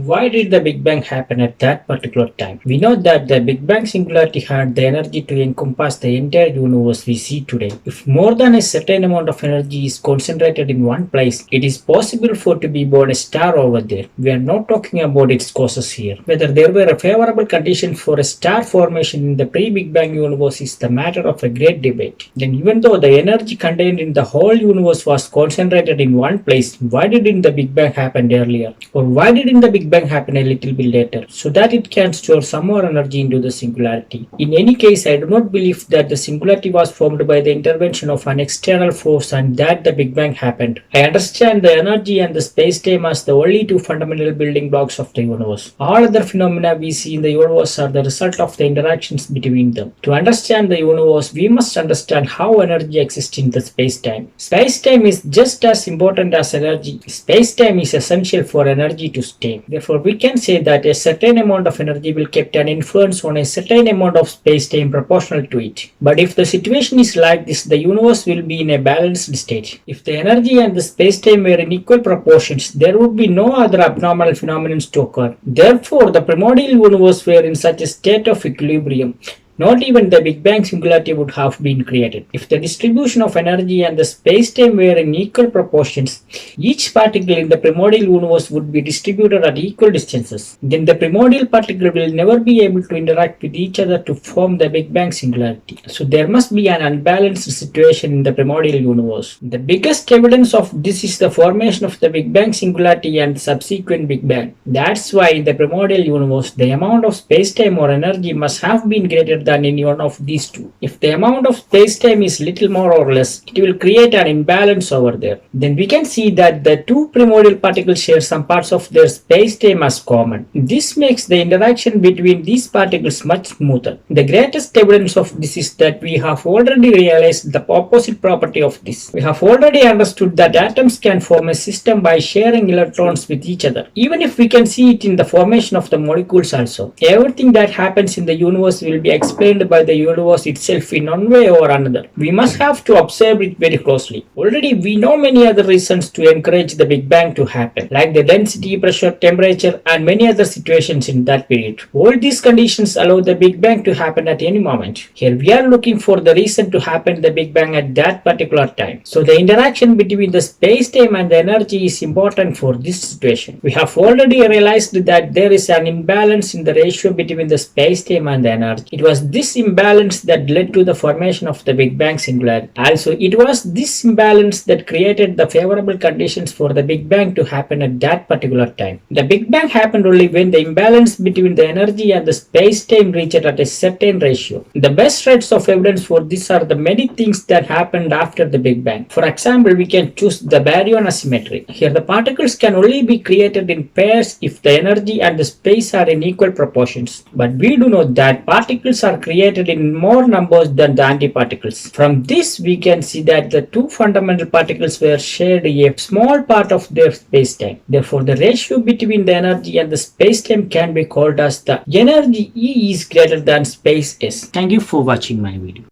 Why did the Big Bang happen at that particular time? We know that the Big Bang Singularity had the energy to encompass the entire universe we see today. If more than a certain amount of energy is concentrated in one place, it is possible for to be born a star over there. We are not talking about its causes here. Whether there were a favorable condition for a star formation in the pre-Big Bang universe is the matter of a great debate. Then even though the energy contained in the whole universe was concentrated in one place, why didn't the Big Bang happen earlier? Or why didn't the Big Bang happen a little bit later, so that it can store some more energy into the singularity? In any case, I do not believe that the singularity was formed by the intervention of an external force and that the Big Bang happened. I understand the energy and the space-time as the only two fundamental building blocks of the universe. All other phenomena we see in the universe are the result of the interactions between them. To understand the universe, we must understand how energy exists in the space-time. Space-time is just as important as energy. Space-time is essential for energy to stay. Therefore, we can say that a certain amount of energy will keep an influence on a certain amount of space-time proportional to it. But if the situation is like this, the universe will be in a balanced state. If the energy and the space-time were in equal proportions, there would be no other abnormal phenomena to occur. Therefore, the primordial universe were in such a state of equilibrium. Not even the Big Bang Singularity would have been created. If the distribution of energy and the space-time were in equal proportions, each particle in the primordial universe would be distributed at equal distances. Then the primordial particle will never be able to interact with each other to form the Big Bang Singularity. So there must be an unbalanced situation in the primordial universe. The biggest evidence of this is the formation of the Big Bang Singularity and the subsequent Big Bang. That's why in the primordial universe, the amount of space-time or energy must have been greater than any one of these two. If the amount of space-time is little more or less, it will create an imbalance over there. Then we can see that the two primordial particles share some parts of their space-time as common. This makes the interaction between these particles much smoother. The greatest evidence of this is that we have already realized the opposite property of this. We have already understood that atoms can form a system by sharing electrons with each other. Even if we can see it in the formation of the molecules also. Everything that happens in the universe will be explained by the universe itself in one way or another. We must have to observe it very closely. Already we know many other reasons to encourage the Big Bang to happen, like the density, pressure, temperature, and many other situations in that period. All these conditions allow the Big Bang to happen at any moment. Here we are looking for the reason to happen the Big Bang at that particular time. So the interaction between the space-time and the energy is important for this situation. We have already realized that there is an imbalance in the ratio between the space-time and the energy. It was this imbalance that led to the formation of the Big Bang Singularity. Also, it was this imbalance that created the favorable conditions for the Big Bang to happen at that particular time. The Big Bang happened only when the imbalance between the energy and the space-time reached at a certain ratio. The best threads of evidence for this are the many things that happened after the Big Bang. For example, we can choose the baryon asymmetry. Here the particles can only be created in pairs if the energy and the space are in equal proportions. But we do know that particles are created in more numbers than the antiparticles. From this we can see that the two fundamental particles were shared a small part of their space-time. Therefore the ratio between the energy and the space-time can be called as the energy E is greater than space S. Thank you for watching my video.